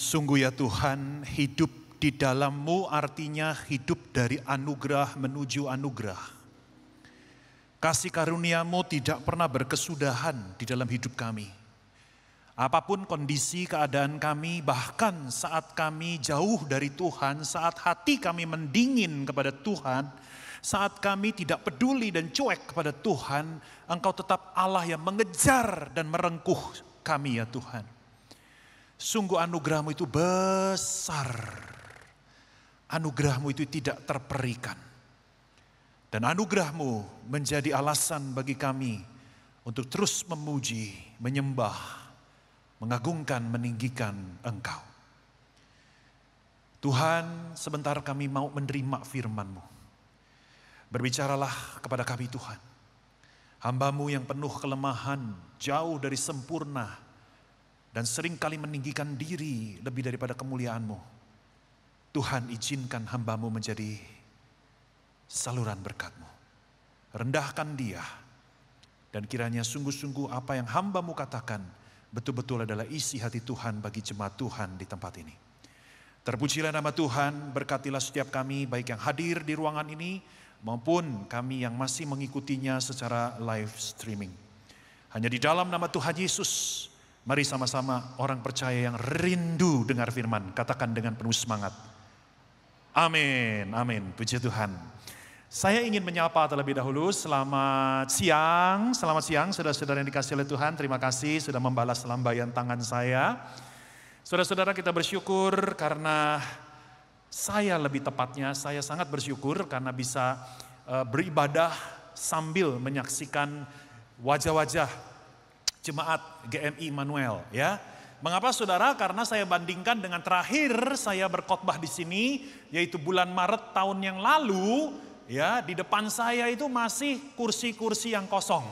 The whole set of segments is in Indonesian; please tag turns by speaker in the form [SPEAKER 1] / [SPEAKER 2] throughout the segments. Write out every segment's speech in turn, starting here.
[SPEAKER 1] Sungguh ya Tuhan, hidup di dalam-Mu artinya hidup dari anugerah menuju anugerah. Kasih karunia-Mu tidak pernah berkesudahan di dalam hidup kami. Apapun kondisi keadaan kami, bahkan saat kami jauh dari Tuhan, saat hati kami mendingin kepada Tuhan, saat kami tidak peduli dan cuek kepada Tuhan, Engkau tetap Allah yang mengejar dan merengkuh kami ya Tuhan. Sungguh anugerah-Mu itu besar. Anugerah-Mu itu tidak terperikan. Dan anugerah-Mu menjadi alasan bagi kami untuk terus memuji, menyembah, mengagungkan, meninggikan Engkau. Tuhan, sebentar kami mau menerima firman-Mu. Berbicaralah kepada kami Tuhan. Hamba-Mu yang penuh kelemahan, jauh dari sempurna, dan seringkali meninggikan diri lebih daripada kemuliaan-Mu. Tuhan izinkan hamba-Mu menjadi saluran berkat-Mu. Rendahkan dia, dan kiranya sungguh-sungguh apa yang hamba-Mu katakan betul-betul adalah isi hati Tuhan bagi jemaat Tuhan di tempat ini. Terpujilah nama Tuhan, berkatilah setiap kami baik yang hadir di ruangan ini maupun kami yang masih mengikutinya secara live streaming. Hanya di dalam nama Tuhan Yesus, mari sama-sama orang percaya yang rindu dengar firman, katakan dengan penuh semangat. Amin, amin, puji Tuhan. Saya ingin menyapa terlebih dahulu, selamat siang saudara-saudara yang dikasihi oleh Tuhan. Terima kasih sudah membalas lambaian tangan saya. Saudara-saudara, kita bersyukur karena saya sangat bersyukur karena bisa beribadah sambil menyaksikan wajah-wajah jemaat GMI Immanuel ya. Mengapa saudara? Karena saya bandingkan dengan terakhir saya berkhotbah di sini, yaitu bulan Maret tahun yang lalu, ya, di depan saya itu masih kursi-kursi yang kosong.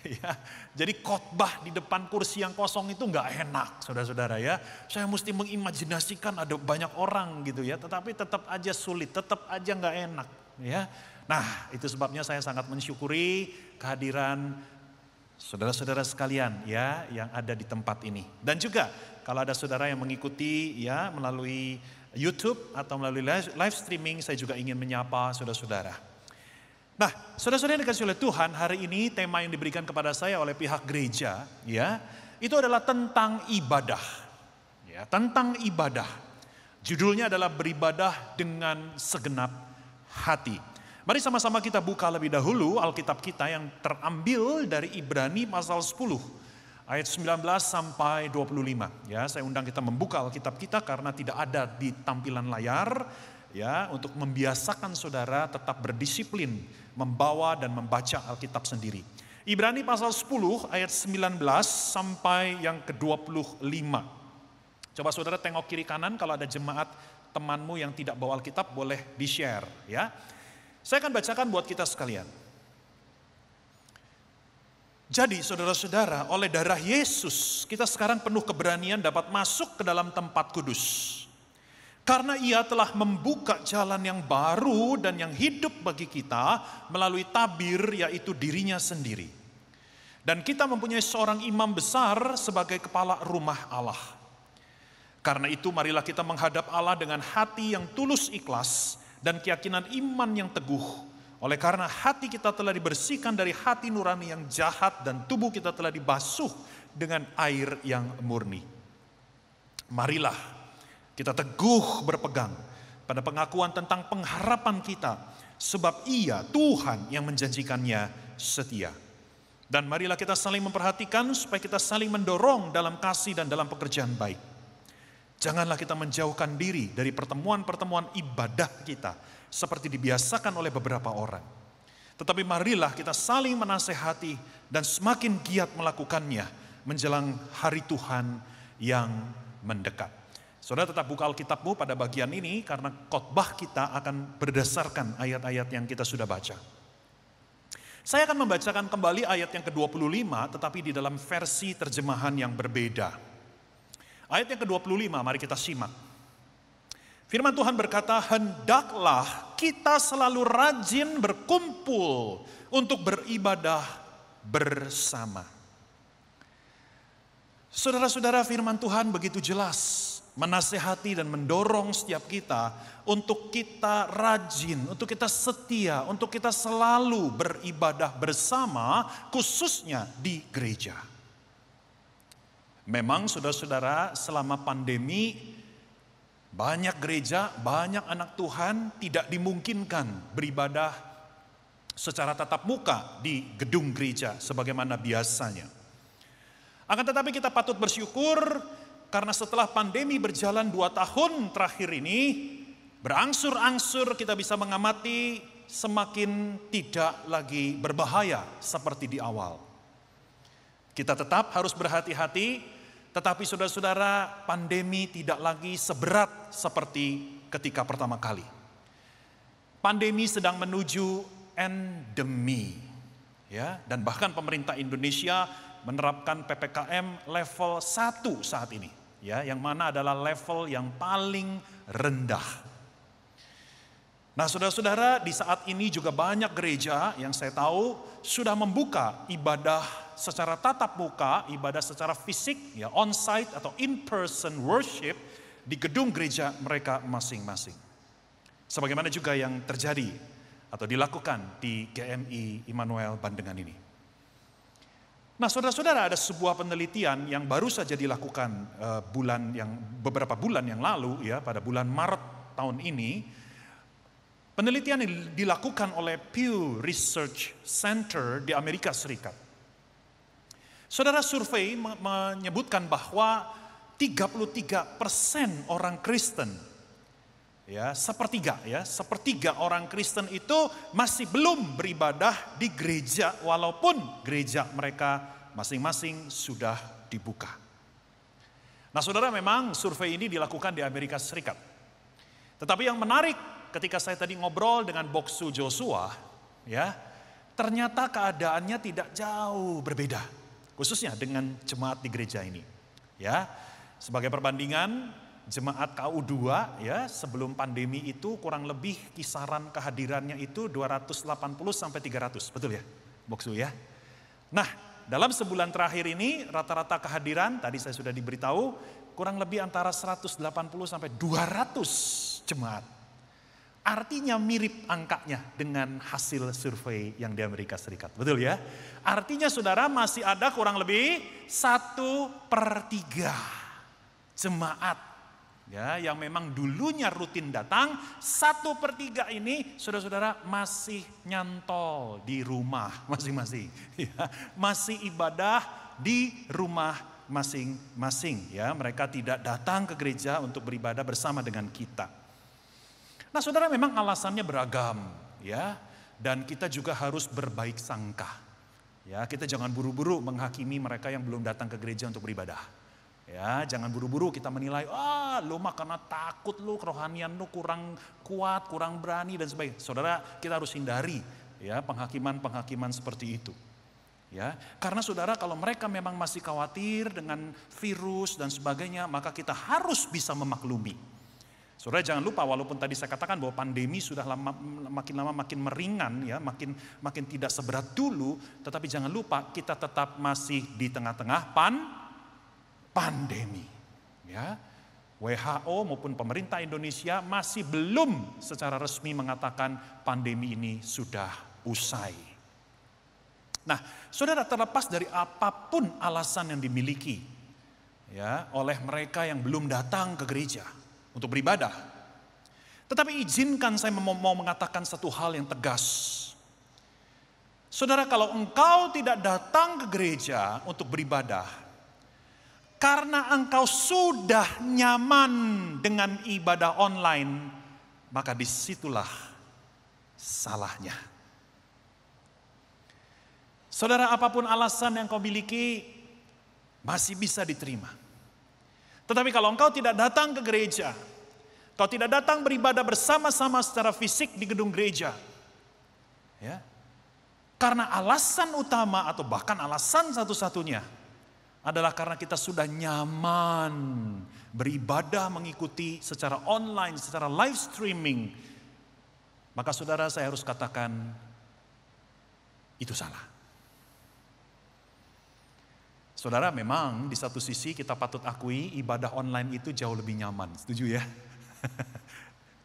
[SPEAKER 1] Ya, jadi khotbah di depan kursi yang kosong itu nggak enak, saudara-saudara ya. Saya mesti mengimajinasikan ada banyak orang gitu ya, tetapi tetap aja sulit, tetap aja nggak enak ya. Nah, itu sebabnya saya sangat mensyukuri kehadiran saudara-saudara sekalian ya yang ada di tempat ini. Dan juga kalau ada saudara yang mengikuti ya melalui YouTube atau melalui live streaming, saya juga ingin menyapa saudara-saudara. Nah, saudara-saudara yang dikasihi oleh Tuhan, hari ini tema yang diberikan kepada saya oleh pihak gereja ya, itu adalah tentang ibadah. Ya, tentang ibadah. Judulnya adalah beribadah dengan segenap hati. Mari sama-sama kita buka lebih dahulu Alkitab kita yang terambil dari Ibrani pasal 10 ayat 19 sampai 25. Ya, saya undang kita membuka Alkitab kita karena tidak ada di tampilan layar ya, untuk membiasakan saudara tetap berdisiplin membawa dan membaca Alkitab sendiri. Ibrani pasal 10 ayat 19 sampai yang ke-25. Coba saudara tengok kiri kanan, kalau ada jemaat temanmu yang tidak bawa Alkitab boleh di-share ya. Saya akan bacakan buat kita sekalian. Jadi saudara-saudara, oleh darah Yesus kita sekarang penuh keberanian dapat masuk ke dalam tempat kudus. Karena Ia telah membuka jalan yang baru dan yang hidup bagi kita melalui tabir, yaitu dirinya sendiri. Dan kita mempunyai seorang imam besar sebagai kepala rumah Allah. Karena itu marilah kita menghadap Allah dengan hati yang tulus ikhlas dan keyakinan iman yang teguh. Oleh karena hati kita telah dibersihkan dari hati nurani yang jahat dan tubuh kita telah dibasuh dengan air yang murni. Marilah kita teguh berpegang pada pengakuan tentang pengharapan kita, sebab Ia, Tuhan yang menjanjikannya setia. Dan marilah kita saling memperhatikan supaya kita saling mendorong dalam kasih dan dalam pekerjaan baik. Janganlah kita menjauhkan diri dari pertemuan-pertemuan ibadah kita seperti dibiasakan oleh beberapa orang. Tetapi marilah kita saling menasehati dan semakin giat melakukannya menjelang hari Tuhan yang mendekat. Saudara tetap buka Alkitabmu pada bagian ini karena khotbah kita akan berdasarkan ayat-ayat yang kita sudah baca. Saya akan membacakan kembali ayat yang ke-25 tetapi di dalam versi terjemahan yang berbeda. Ayat yang ke-25, mari kita simak. Firman Tuhan berkata, hendaklah kita selalu rajin berkumpul untuk beribadah bersama. Saudara-saudara, firman Tuhan begitu jelas menasehati dan mendorong setiap kita untuk kita rajin, untuk kita setia, untuk kita selalu beribadah bersama, khususnya di gereja. Memang saudara-saudara, selama pandemi banyak gereja, banyak anak Tuhan tidak dimungkinkan beribadah secara tatap muka di gedung gereja sebagaimana biasanya. Akan tetapi kita patut bersyukur karena setelah pandemi berjalan 2 tahun terakhir ini, berangsur-angsur kita bisa mengamati semakin tidak lagi berbahaya seperti di awal. Kita tetap harus berhati-hati, tetapi saudara-saudara, pandemi tidak lagi seberat seperti ketika pertama kali. Pandemi sedang menuju endemi, ya, dan bahkan pemerintah Indonesia menerapkan PPKM level 1 saat ini, ya, yang mana adalah level yang paling rendah. Nah, saudara-saudara, di saat ini juga banyak gereja yang saya tahu sudah membuka ibadah secara tatap muka, ibadah secara fisik, ya, on-site atau in-person worship di gedung gereja mereka masing-masing. Sebagaimana juga yang terjadi atau dilakukan di GMI Immanuel Bandengan ini. Nah, saudara-saudara, ada sebuah penelitian yang baru saja dilakukan beberapa bulan yang lalu, ya, pada bulan Maret tahun ini. Penelitian yang dilakukan oleh Pew Research Center di Amerika Serikat. Saudara, survei menyebutkan bahwa 33% orang Kristen, ya, sepertiga orang Kristen itu masih belum beribadah di gereja walaupun gereja mereka masing-masing sudah dibuka. Nah, saudara, memang survei ini dilakukan di Amerika Serikat. Tetapi yang menarik ketika saya tadi ngobrol dengan Boksu Joshua, ya, ternyata keadaannya tidak jauh berbeda, khususnya dengan jemaat di gereja ini. Ya, sebagai perbandingan, jemaat KU2, ya, sebelum pandemi itu kurang lebih kisaran kehadirannya itu 280 sampai 300, betul ya, Boksu ya. Nah, dalam sebulan terakhir ini rata-rata kehadiran tadi saya sudah diberitahu kurang lebih antara 180 sampai 200 jemaat. Artinya mirip angkanya dengan hasil survei yang di Amerika Serikat, betul ya. Artinya saudara, masih ada kurang lebih 1/3 jemaat, ya, yang memang dulunya rutin datang. 1/3 ini saudara-saudara masih nyantol di rumah masing-masing, ya, masih ibadah di rumah masing-masing, ya. Mereka tidak datang ke gereja untuk beribadah bersama dengan kita. Nah, saudara, memang alasannya beragam, ya, dan kita juga harus berbaik sangka, ya. Kita jangan buru-buru menghakimi mereka yang belum datang ke gereja untuk beribadah. Ya, jangan buru-buru kita menilai, lu mah karena takut, lu kerohanian lu kurang kuat, kurang berani dan sebagainya. Saudara, kita harus hindari, ya, penghakiman seperti itu. Ya, karena saudara, kalau mereka memang masih khawatir dengan virus dan sebagainya, maka kita harus bisa memaklumi. Saudara, jangan lupa, walaupun tadi saya katakan bahwa pandemi sudah makin lama makin meringan, ya, makin tidak seberat dulu, tetapi jangan lupa kita tetap masih di tengah-tengah pandemi, ya. WHO maupun pemerintah Indonesia masih belum secara resmi mengatakan pandemi ini sudah usai. Nah, saudara, terlepas dari apapun alasan yang dimiliki, ya, oleh mereka yang belum datang ke gereja untuk beribadah, tetapi izinkan saya mau mengatakan satu hal yang tegas. Saudara, kalau engkau tidak datang ke gereja untuk beribadah karena engkau sudah nyaman dengan ibadah online, maka disitulah salahnya. Saudara, apapun alasan yang kau miliki masih bisa diterima. Tetapi kalau engkau tidak datang ke gereja, kau tidak datang beribadah bersama-sama secara fisik di gedung gereja, ya, karena alasan utama atau bahkan alasan satu-satunya adalah karena kita sudah nyaman beribadah mengikuti secara online, secara live streaming, maka saudara, saya harus katakan itu salah. Saudara, memang di satu sisi kita patut akui ibadah online itu jauh lebih nyaman. Setuju ya?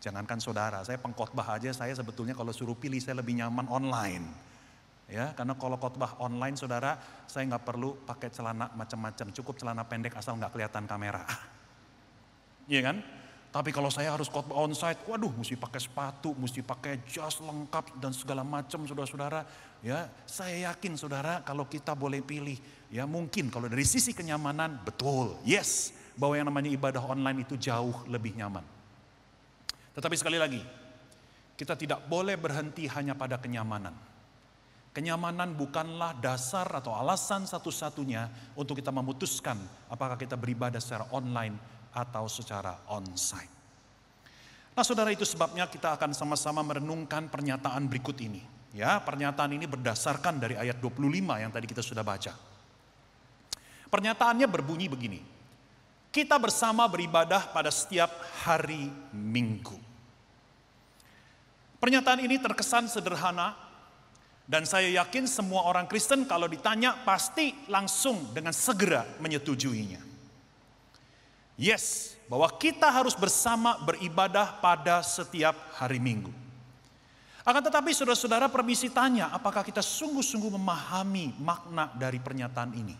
[SPEAKER 1] Jangankan saudara, saya pengkhotbah aja saya sebetulnya kalau suruh pilih saya lebih nyaman online. Ya, karena kalau khotbah online saudara, saya nggak perlu pakai celana macam-macam, cukup celana pendek asal nggak kelihatan kamera. Iya kan? Tapi kalau saya harus khotbah onsite, waduh, mesti pakai sepatu, mesti pakai jas lengkap dan segala macam, saudara-saudara. Ya, saya yakin saudara kalau kita boleh pilih, ya mungkin kalau dari sisi kenyamanan betul, yes, bahwa yang namanya ibadah online itu jauh lebih nyaman. Tetapi sekali lagi, kita tidak boleh berhenti hanya pada kenyamanan. Kenyamanan bukanlah dasar atau alasan satu-satunya untuk kita memutuskan apakah kita beribadah secara online atau secara onsite. Nah saudara, itu sebabnya kita akan sama-sama merenungkan pernyataan berikut ini. Ya, pernyataan ini berdasarkan dari ayat 25 yang tadi kita sudah baca. Pernyataannya berbunyi begini. Kita bersama beribadah pada setiap hari Minggu. Pernyataan ini terkesan sederhana dan saya yakin semua orang Kristen kalau ditanya pasti langsung dengan segera menyetujuinya. Yes, bahwa kita harus bersama beribadah pada setiap hari Minggu. Akan tetapi saudara-saudara, permisi tanya, apakah kita sungguh-sungguh memahami makna dari pernyataan ini?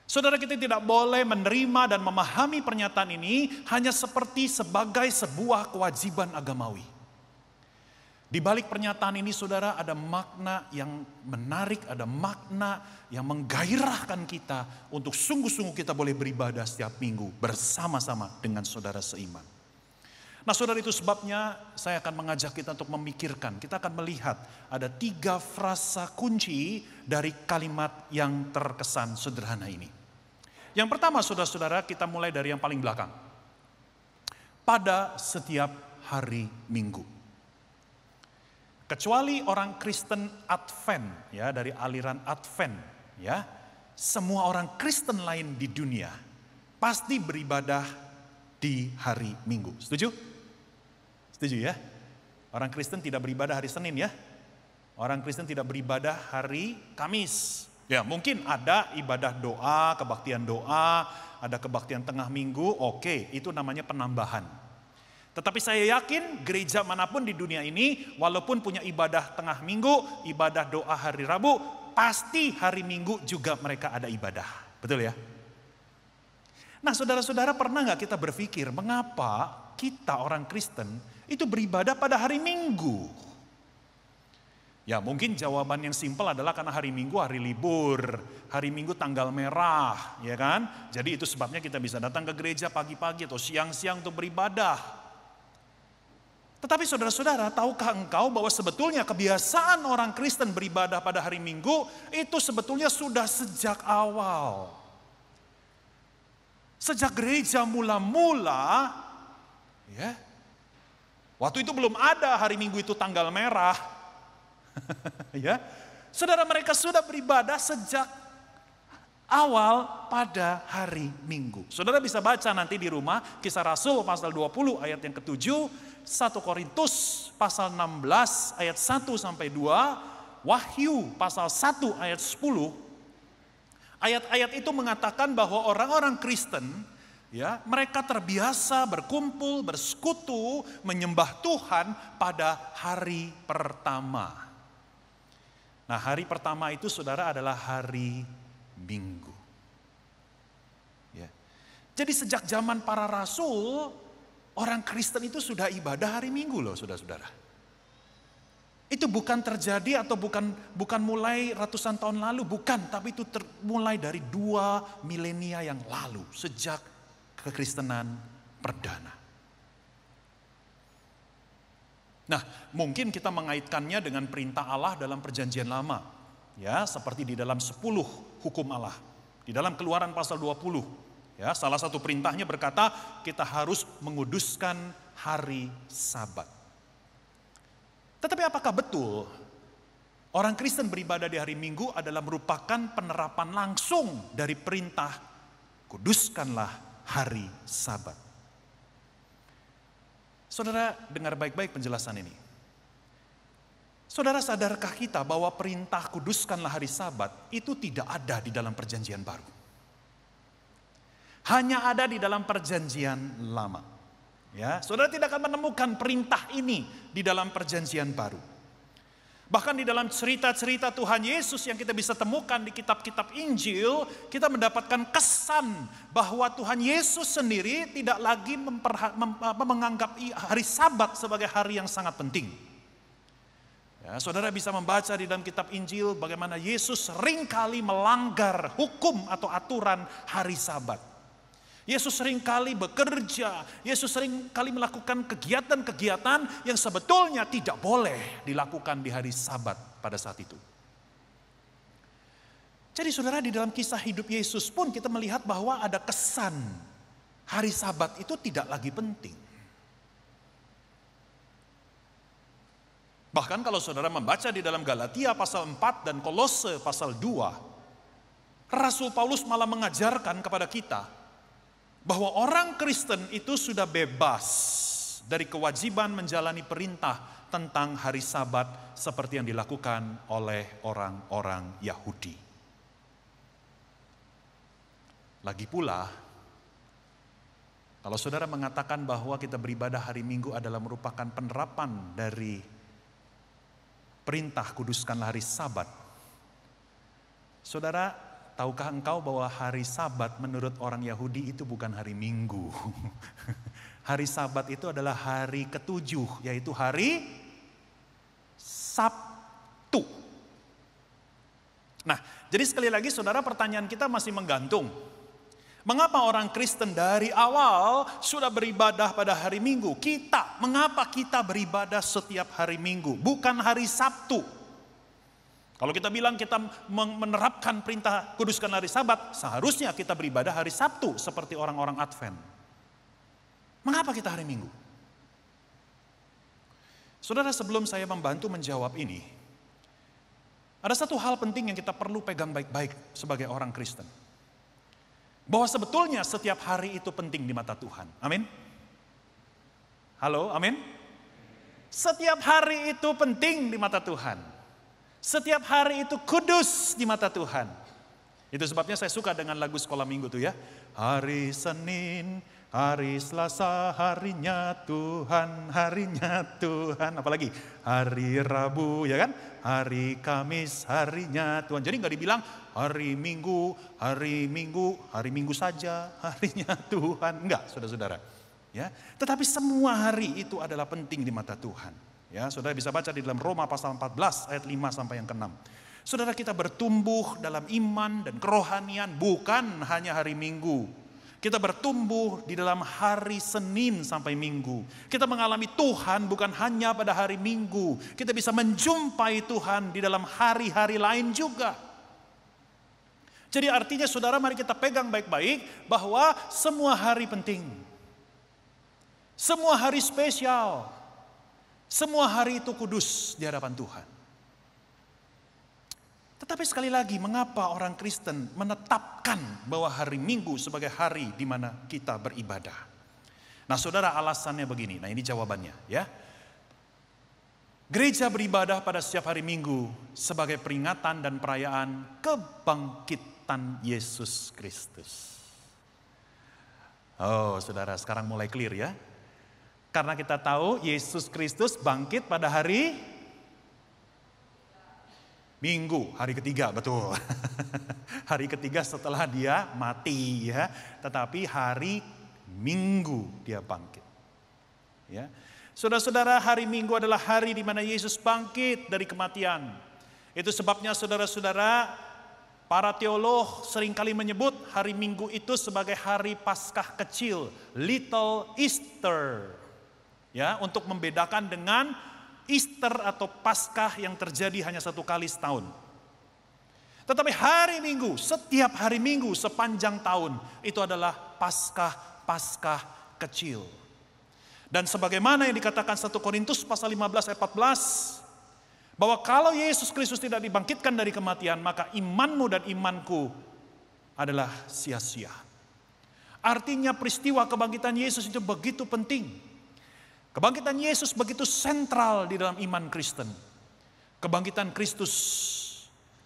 [SPEAKER 1] Saudara, kita tidak boleh menerima dan memahami pernyataan ini hanya sebagai sebuah kewajiban agamawi. Di balik pernyataan ini saudara ada makna yang menarik, ada makna yang menggairahkan kita untuk sungguh-sungguh kita boleh beribadah setiap minggu bersama-sama dengan saudara seiman. Nah saudara, itu sebabnya saya akan mengajak kita untuk memikirkan, kita akan melihat ada 3 frasa kunci dari kalimat yang terkesan sederhana ini. Yang pertama saudara-saudara, kita mulai dari yang paling belakang. Pada setiap hari Minggu. Kecuali orang Kristen Advent, ya, dari aliran Advent, ya, semua orang Kristen lain di dunia pasti beribadah di hari Minggu. Setuju? Setuju ya? Orang Kristen tidak beribadah hari Senin ya. Orang Kristen tidak beribadah hari Kamis. Ya, mungkin ada ibadah doa, kebaktian doa, ada kebaktian tengah minggu, oke, itu namanya penambahan. Tetapi saya yakin gereja manapun di dunia ini, walaupun punya ibadah tengah minggu, ibadah doa hari Rabu, pasti hari Minggu juga mereka ada ibadah. Betul ya? Nah saudara-saudara, pernah gak kita berpikir mengapa kita orang Kristen itu beribadah pada hari Minggu? Ya mungkin jawaban yang simpel adalah karena hari Minggu hari libur, hari Minggu tanggal merah, ya kan? Jadi itu sebabnya kita bisa datang ke gereja pagi-pagi atau siang-siang untuk beribadah. Tetapi saudara-saudara, tahukah engkau bahwa sebetulnya kebiasaan orang Kristen beribadah pada hari Minggu itu sebetulnya sudah sejak awal. Sejak gereja mula-mula, ya, waktu itu belum ada hari Minggu itu tanggal merah. Ya, saudara, mereka sudah beribadah sejak awal pada hari Minggu. Saudara bisa baca nanti di rumah Kisah Rasul pasal 20 ayat yang ke-7, 1 Korintus pasal 16 ayat 1 sampai 2, Wahyu pasal 1 ayat 10. Ayat-ayat itu mengatakan bahwa orang-orang Kristen, ya, mereka terbiasa berkumpul, bersekutu, menyembah Tuhan pada hari pertama. Nah, hari pertama itu saudara adalah hari Minggu. Ya. Jadi sejak zaman para rasul, orang Kristen itu sudah ibadah hari Minggu loh saudara-saudara. Itu bukan terjadi atau bukan mulai ratusan tahun lalu, bukan. Tapi itu mulai dari 2 milenia yang lalu, sejak kekristenan perdana. Nah, mungkin kita mengaitkannya dengan perintah Allah dalam perjanjian lama. Ya, seperti di dalam 10 hukum Allah. Di dalam Keluaran pasal 20. Ya, salah satu perintahnya berkata kita harus menguduskan hari Sabat. Tetapi apakah betul orang Kristen beribadah di hari Minggu adalah merupakan penerapan langsung dari perintah kuduskanlah hari Sabat? Saudara dengar baik-baik penjelasan ini. Saudara, sadarkah kita bahwa perintah kuduskanlah hari Sabat itu tidak ada di dalam perjanjian baru? Hanya ada di dalam perjanjian lama. Ya, saudara tidak akan menemukan perintah ini di dalam perjanjian baru. Bahkan di dalam cerita-cerita Tuhan Yesus yang kita bisa temukan di kitab-kitab Injil, kita mendapatkan kesan bahwa Tuhan Yesus sendiri tidak lagi menganggap hari Sabat sebagai hari yang sangat penting. Ya, saudara bisa membaca di dalam kitab Injil bagaimana Yesus seringkali melanggar hukum atau aturan hari Sabat. Yesus seringkali bekerja, Yesus seringkali melakukan kegiatan-kegiatan yang sebetulnya tidak boleh dilakukan di hari Sabat pada saat itu. Jadi saudara, di dalam kisah hidup Yesus pun kita melihat bahwa ada kesan hari Sabat itu tidak lagi penting. Bahkan kalau saudara membaca di dalam Galatia pasal 4 dan Kolose pasal 2, Rasul Paulus malah mengajarkan kepada kita bahwa orang Kristen itu sudah bebas dari kewajiban menjalani perintah tentang hari Sabat seperti yang dilakukan oleh orang-orang Yahudi. Lagi pula, kalau saudara mengatakan bahwa kita beribadah hari Minggu adalah merupakan penerapan dari perintah kuduskanlah hari Sabat, saudara, tahukah engkau bahwa hari Sabat menurut orang Yahudi itu bukan hari Minggu. Hari Sabat itu adalah hari ke-7, yaitu hari Sabtu. Nah, jadi sekali lagi saudara, pertanyaan kita masih menggantung. Mengapa orang Kristen dari awal sudah beribadah pada hari Minggu? Mengapa kita beribadah setiap hari Minggu, bukan hari Sabtu? Kalau kita bilang kita menerapkan perintah kuduskan hari Sabat, seharusnya kita beribadah hari Sabtu seperti orang-orang Advent. Mengapa kita hari Minggu? Saudara, sebelum saya membantu menjawab ini, ada satu hal penting yang kita perlu pegang baik-baik sebagai orang Kristen. Bahwa sebetulnya setiap hari itu penting di mata Tuhan. Amin? Halo, amin? Setiap hari itu penting di mata Tuhan. Setiap hari itu kudus di mata Tuhan. Itu sebabnya saya suka dengan lagu sekolah minggu tuh ya. Hari Senin, hari Selasa, harinya Tuhan, harinya Tuhan. Apalagi hari Rabu ya kan. Hari Kamis, harinya Tuhan. Jadi gak dibilang hari Minggu, hari Minggu saja, harinya Tuhan. Enggak, saudara-saudara. Ya, tetapi semua hari itu adalah penting di mata Tuhan. Ya, saudara bisa baca di dalam Roma pasal 14 ayat 5 sampai yang ke-6. Saudara, kita bertumbuh dalam iman dan kerohanian bukan hanya hari Minggu. Kita bertumbuh di dalam hari Senin sampai Minggu. Kita mengalami Tuhan bukan hanya pada hari Minggu. Kita bisa menjumpai Tuhan di dalam hari-hari lain juga. Jadi artinya saudara, mari kita pegang baik-baik bahwa semua hari penting. Semua hari spesial. Semua hari itu kudus di hadapan Tuhan. Tetapi sekali lagi, mengapa orang Kristen menetapkan bahwa hari Minggu sebagai hari di mana kita beribadah? Nah saudara, alasannya begini. Nah ini jawabannya ya. Gereja beribadah pada setiap hari Minggu sebagai peringatan dan perayaan kebangkitan Yesus Kristus. Oh saudara, sekarang mulai clear ya. Karena kita tahu Yesus Kristus bangkit pada hari Minggu, hari ketiga, betul. Hari ketiga setelah dia mati ya. Tetapi hari Minggu dia bangkit. Ya. Saudara-saudara, hari Minggu adalah hari di mana Yesus bangkit dari kematian. Itu sebabnya saudara-saudara, para teolog seringkali menyebut hari Minggu itu sebagai hari Paskah kecil, Little Easter. Ya, untuk membedakan dengan Easter atau Paskah yang terjadi hanya satu kali setahun. Tetapi hari Minggu, setiap hari Minggu sepanjang tahun itu adalah Paskah kecil. Dan sebagaimana yang dikatakan 1 Korintus pasal 15 ayat 14, bahwa kalau Yesus Kristus tidak dibangkitkan dari kematian, maka imanmu dan imanku adalah sia-sia. Artinya peristiwa kebangkitan Yesus itu begitu penting. Kebangkitan Yesus begitu sentral di dalam iman Kristen. Kebangkitan Kristus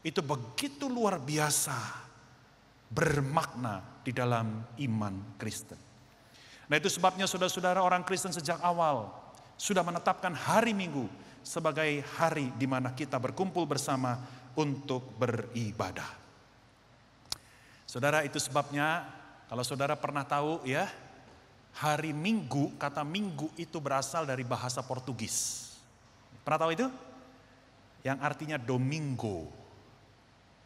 [SPEAKER 1] itu begitu luar biasa bermakna di dalam iman Kristen. Nah itu sebabnya saudara-saudara, orang Kristen sejak awal sudah menetapkan hari Minggu sebagai hari di mana kita berkumpul bersama untuk beribadah. Saudara, itu sebabnya kalau saudara pernah tahu ya, hari Minggu, kata Minggu itu berasal dari bahasa Portugis. Pernah tahu itu? Yang artinya Domingo.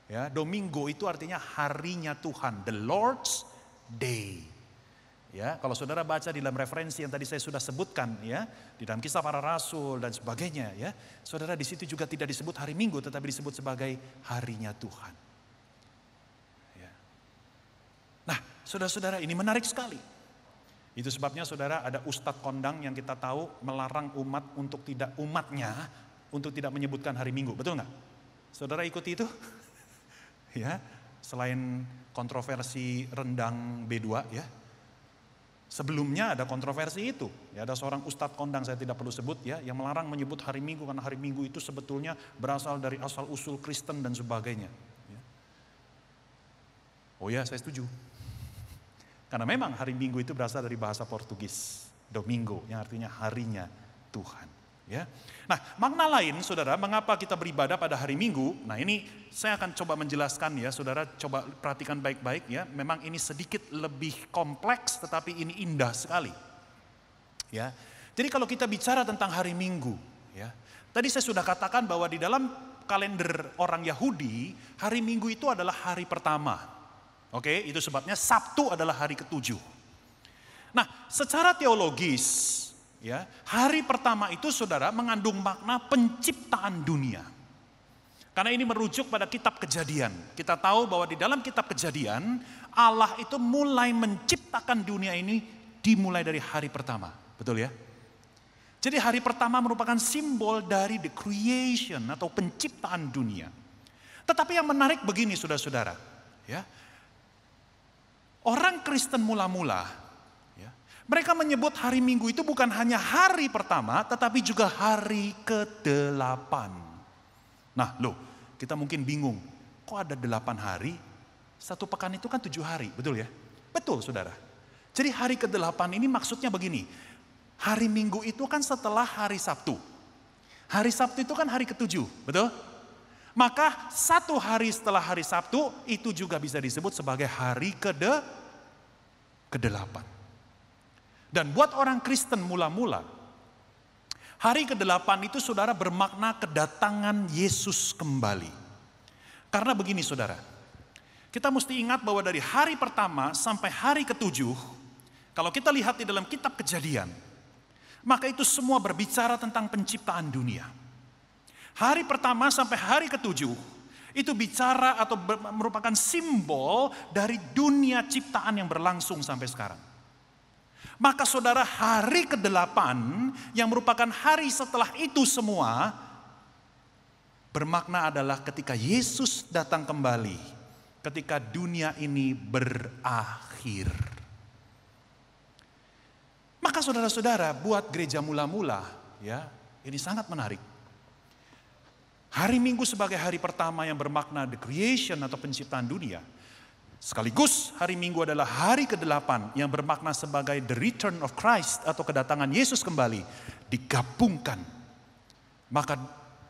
[SPEAKER 1] Ya, Domingo itu artinya harinya Tuhan, the Lord's Day. Ya, kalau saudara baca di dalam referensi yang tadi saya sudah sebutkan ya, di dalam Kisah Para Rasul dan sebagainya ya, saudara di situ juga tidak disebut hari Minggu tetapi disebut sebagai harinya Tuhan. Ya. Nah, saudara-saudara, ini menarik sekali. Itu sebabnya saudara ada ustadz kondang yang kita tahu melarang umatnya untuk tidak menyebutkan hari Minggu, betul nggak? Saudara ikuti itu? Ya, selain kontroversi rendang B2 ya. Sebelumnya ada kontroversi itu. Ya, ada seorang ustadz kondang, saya tidak perlu sebut ya, yang melarang menyebut hari Minggu karena hari Minggu itu sebetulnya berasal dari asal usul Kristen dan sebagainya. Ya. Oh ya, saya setuju. Karena memang hari Minggu itu berasal dari bahasa Portugis, Domingo, yang artinya harinya Tuhan. Ya. Nah, makna lain saudara, mengapa kita beribadah pada hari Minggu? Nah ini saya akan coba menjelaskan ya, saudara coba perhatikan baik-baik ya. Memang ini sedikit lebih kompleks tetapi ini indah sekali. Ya. Jadi kalau kita bicara tentang hari Minggu ya, tadi saya sudah katakan bahwa di dalam kalender orang Yahudi, hari Minggu itu adalah hari pertama. Oke, itu sebabnya Sabtu adalah hari ketujuh. Nah, secara teologis ya, hari pertama itu saudara mengandung makna penciptaan dunia. Karena ini merujuk pada kitab Kejadian. Kita tahu bahwa di dalam kitab Kejadian Allah itu mulai menciptakan dunia ini dimulai dari hari pertama. Betul ya? Jadi hari pertama merupakan simbol dari the creation atau penciptaan dunia. Tetapi yang menarik begini saudara-saudara, ya. Orang Kristen mula-mula mereka menyebut hari Minggu itu bukan hanya hari pertama, tetapi juga hari ke-8. Nah loh, kita mungkin bingung, kok ada 8 hari? Satu pekan itu kan 7 hari, betul ya? Betul saudara. Jadi hari ke-8 ini maksudnya begini, hari Minggu itu kan setelah hari Sabtu. Hari Sabtu itu kan hari ke-7, betul? Maka satu hari setelah hari Sabtu, itu juga bisa disebut sebagai hari ke-8. Dan buat orang Kristen mula-mula, hari ke-8 itu saudara bermakna kedatangan Yesus kembali. Karena begini saudara, kita mesti ingat bahwa dari hari pertama sampai hari ke-7, kalau kita lihat di dalam kitab Kejadian, maka itu semua berbicara tentang penciptaan dunia. Hari pertama sampai hari ke-7, itu bicara atau merupakan simbol dari dunia ciptaan yang berlangsung sampai sekarang. Maka saudara, hari ke-8 yang merupakan hari setelah itu semua bermakna adalah ketika Yesus datang kembali, ketika dunia ini berakhir. Maka saudara-saudara, buat gereja mula-mula ya, ini sangat menarik. Hari Minggu sebagai hari pertama yang bermakna the creation atau penciptaan dunia. Sekaligus hari Minggu adalah hari ke-8 yang bermakna sebagai the return of Christ atau kedatangan Yesus kembali digabungkan. Maka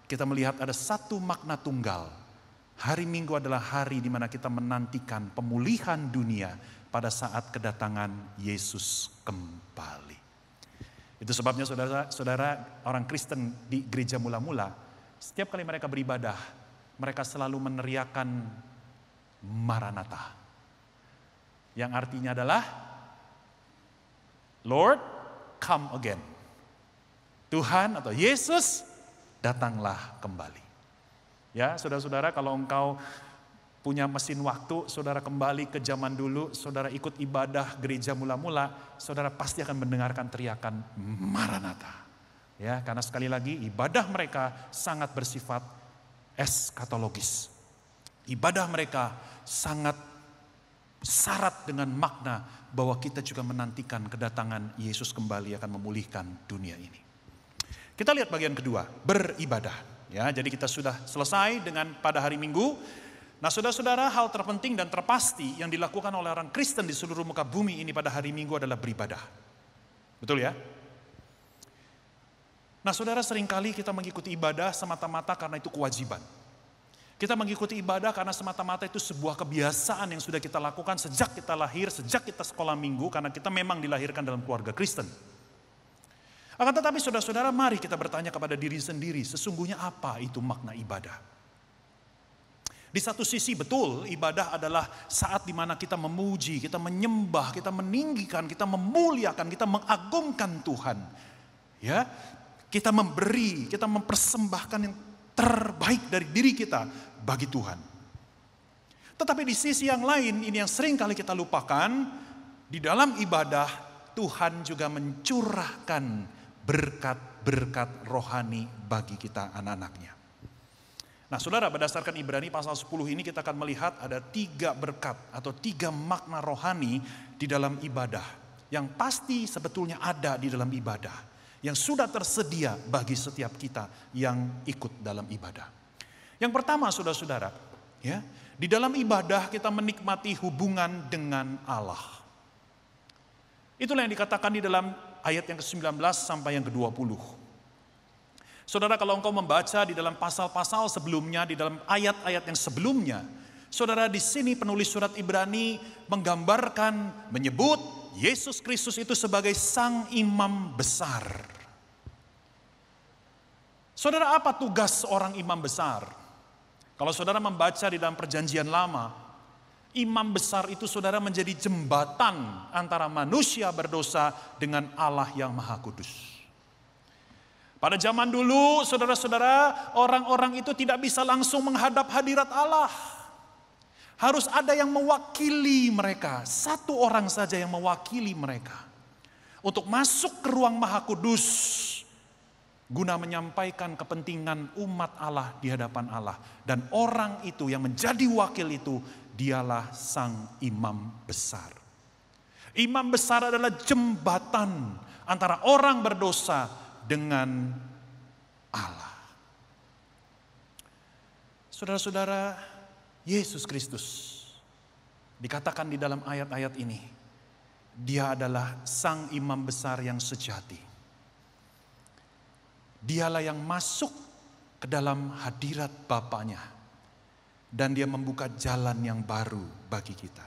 [SPEAKER 1] kita melihat ada satu makna tunggal. Hari Minggu adalah hari di mana kita menantikan pemulihan dunia pada saat kedatangan Yesus kembali. Itu sebabnya saudara-saudara orang Kristen di gereja mula-mula, setiap kali mereka beribadah, mereka selalu meneriakan Maranatha. Yang artinya adalah Lord, come again. Tuhan atau Yesus, datanglah kembali. Ya, saudara-saudara, kalau engkau punya mesin waktu, saudara kembali ke zaman dulu, saudara ikut ibadah gereja mula-mula, saudara pasti akan mendengarkan teriakan Maranatha. Ya, karena sekali lagi ibadah mereka sangat bersifat eskatologis. Ibadah mereka sangat syarat dengan makna bahwa kita juga menantikan kedatangan Yesus kembali akan memulihkan dunia ini. Kita lihat bagian kedua, beribadah. Ya, jadi kita sudah selesai dengan pada hari Minggu. Nah, saudara-saudara, hal terpenting dan terpasti yang dilakukan oleh orang Kristen di seluruh muka bumi ini pada hari Minggu adalah beribadah. Betul ya? Nah, saudara, seringkali kita mengikuti ibadah semata-mata karena itu kewajiban. Kita mengikuti ibadah karena semata-mata itu sebuah kebiasaan yang sudah kita lakukan sejak kita lahir, sejak kita sekolah minggu, karena kita memang dilahirkan dalam keluarga Kristen. Akan tetapi saudara-saudara, mari kita bertanya kepada diri sendiri, sesungguhnya apa itu makna ibadah? Di satu sisi betul, ibadah adalah saat dimana kita memuji, kita menyembah, kita meninggikan, kita memuliakan, kita mengagungkan Tuhan. Ya, kita memberi, kita mempersembahkan yang terbaik dari diri kita bagi Tuhan. Tetapi di sisi yang lain, ini yang sering kali kita lupakan, di dalam ibadah Tuhan juga mencurahkan berkat-berkat rohani bagi kita anak-anaknya. Nah, saudara, berdasarkan Ibrani pasal 10 ini kita akan melihat ada 3 berkat atau 3 makna rohani di dalam ibadah. Yang pasti sebetulnya ada di dalam ibadah. Yang sudah tersedia bagi setiap kita yang ikut dalam ibadah. Yang pertama, saudara-saudara, ya, di dalam ibadah kita menikmati hubungan dengan Allah. Itulah yang dikatakan di dalam ayat yang ke-19 sampai yang ke-20. Saudara, kalau engkau membaca di dalam pasal-pasal sebelumnya, di dalam ayat-ayat yang sebelumnya, saudara, di sini penulis surat Ibrani menggambarkan, menyebut Yesus Kristus itu sebagai sang imam besar. Saudara, apa tugas seorang imam besar? Kalau saudara membaca di dalam perjanjian lama, imam besar itu saudara menjadi jembatan antara manusia berdosa dengan Allah yang Maha Kudus. Pada zaman dulu, saudara-saudara, orang-orang itu tidak bisa langsung menghadap hadirat Allah. Harus ada yang mewakili mereka. Satu orang saja yang mewakili mereka. Untuk masuk ke ruang Maha Kudus. Guna menyampaikan kepentingan umat Allah di hadapan Allah. Dan orang itu yang menjadi wakil itu, dialah sang imam besar. Imam besar adalah jembatan antara orang berdosa dengan Allah. Saudara-saudara, Yesus Kristus dikatakan di dalam ayat-ayat ini, dia adalah sang imam besar yang sejati. Dialah yang masuk ke dalam hadirat Bapanya dan dia membuka jalan yang baru bagi kita.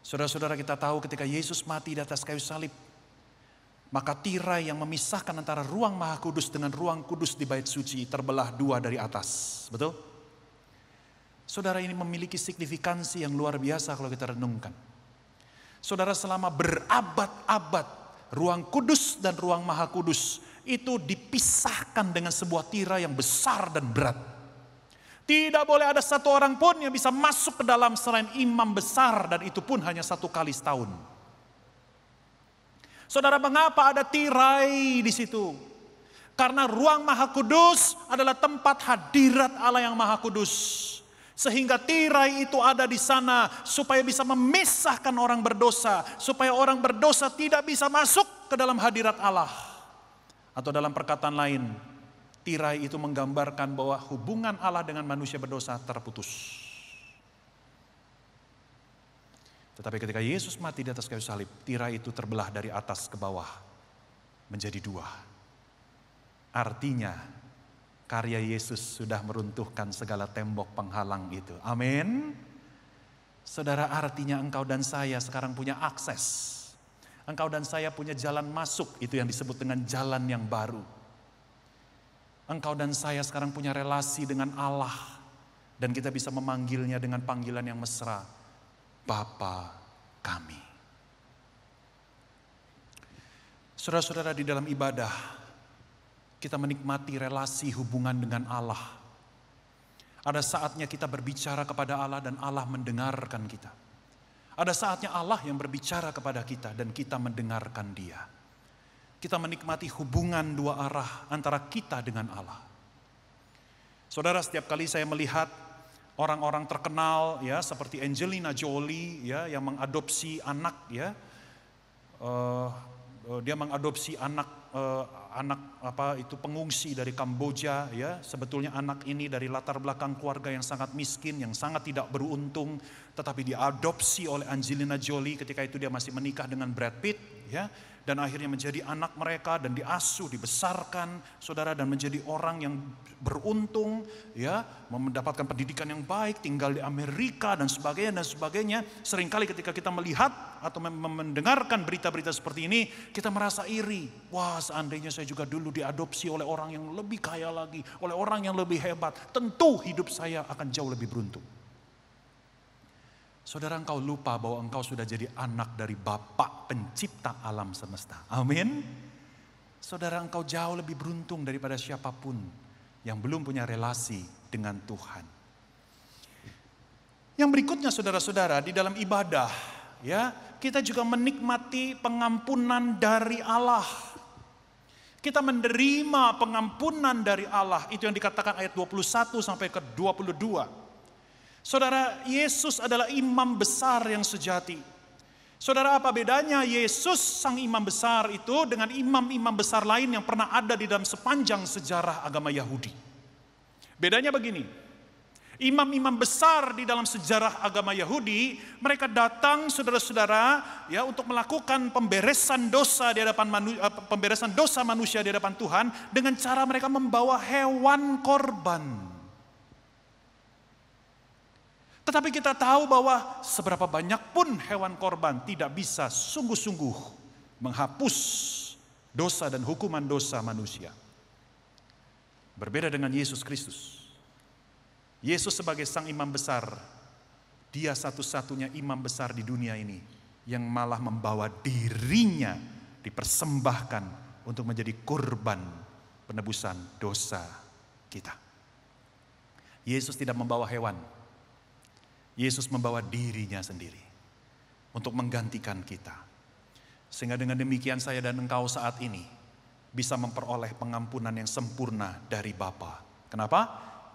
[SPEAKER 1] Saudara-saudara, kita tahu ketika Yesus mati di atas kayu salib, maka tirai yang memisahkan antara ruang Maha Kudus dengan ruang kudus di bait suci terbelah 2 dari atas. Betul? Saudara, ini memiliki signifikansi yang luar biasa kalau kita renungkan. Saudara, selama berabad-abad ruang kudus dan ruang Maha Kudus itu dipisahkan dengan sebuah tirai yang besar dan berat. Tidak boleh ada satu orang pun yang bisa masuk ke dalam selain imam besar, dan itu pun hanya 1 kali setahun. Saudara, mengapa ada tirai di situ? Karena ruang Maha Kudus adalah tempat hadirat Allah yang Maha Kudus. Sehingga tirai itu ada di sana supaya bisa memisahkan orang berdosa. Supaya orang berdosa tidak bisa masuk ke dalam hadirat Allah. Atau dalam perkataan lain, tirai itu menggambarkan bahwa hubungan Allah dengan manusia berdosa terputus. Tetapi ketika Yesus mati di atas kayu salib, tirai itu terbelah dari atas ke bawah menjadi 2. Artinya, karya Yesus sudah meruntuhkan segala tembok penghalang itu. Amin. Saudara, artinya engkau dan saya sekarang punya akses. Engkau dan saya punya jalan masuk, itu yang disebut dengan jalan yang baru. Engkau dan saya sekarang punya relasi dengan Allah. Dan kita bisa memanggilnya dengan panggilan yang mesra. Bapa kami. Saudara-saudara, di dalam ibadah kita menikmati relasi hubungan dengan Allah. Ada saatnya kita berbicara kepada Allah dan Allah mendengarkan kita. Ada saatnya Allah yang berbicara kepada kita dan kita mendengarkan Dia. Kita menikmati hubungan 2 arah antara kita dengan Allah. Saudara, setiap kali saya melihat orang-orang terkenal ya seperti Angelina Jolie ya yang mengadopsi anak ya, dia mengadopsi anak pengungsi dari Kamboja, ya. Sebetulnya anak ini dari latar belakang keluarga yang sangat miskin, yang sangat tidak beruntung, tetapi diadopsi oleh Angelina Jolie ketika itu dia masih menikah dengan Brad Pitt, ya. Dan akhirnya menjadi anak mereka dan diasuh, dibesarkan, saudara, dan menjadi orang yang beruntung, ya, mendapatkan pendidikan yang baik, tinggal di Amerika dan sebagainya dan sebagainya. Seringkali ketika kita melihat atau mendengarkan berita-berita seperti ini, kita merasa iri. Wah, seandainya saya juga dulu diadopsi oleh orang yang lebih kaya lagi, oleh orang yang lebih hebat, tentu hidup saya akan jauh lebih beruntung. Saudara, engkau lupa bahwa engkau sudah jadi anak dari Bapa pencipta alam semesta. Amin. Saudara, engkau jauh lebih beruntung daripada siapapun yang belum punya relasi dengan Tuhan. Yang berikutnya, saudara-saudara, di dalam ibadah, ya, kita juga menikmati pengampunan dari Allah. Kita menerima pengampunan dari Allah. Itu yang dikatakan ayat 21 sampai ke 22. Saudara, Yesus adalah imam besar yang sejati. Saudara, apa bedanya Yesus sang imam besar itu dengan imam-imam besar lain yang pernah ada di dalam sepanjang sejarah agama Yahudi? Bedanya begini, imam-imam besar di dalam sejarah agama Yahudi, mereka datang, saudara-saudara, ya, untuk melakukan pemberesan dosa di hadapan pemberesan dosa manusia di hadapan Tuhan dengan cara mereka membawa hewan korban. Tetapi kita tahu bahwa seberapa banyak pun hewan korban tidak bisa sungguh-sungguh menghapus dosa dan hukuman dosa manusia. Berbeda dengan Yesus Kristus. Yesus sebagai sang imam besar, dia satu-satunya imam besar di dunia ini yang malah membawa dirinya dipersembahkan untuk menjadi kurban penebusan dosa kita. Yesus tidak membawa hewan. Yesus membawa dirinya sendiri untuk menggantikan kita. Sehingga dengan demikian saya dan engkau saat ini bisa memperoleh pengampunan yang sempurna dari Bapa. Kenapa?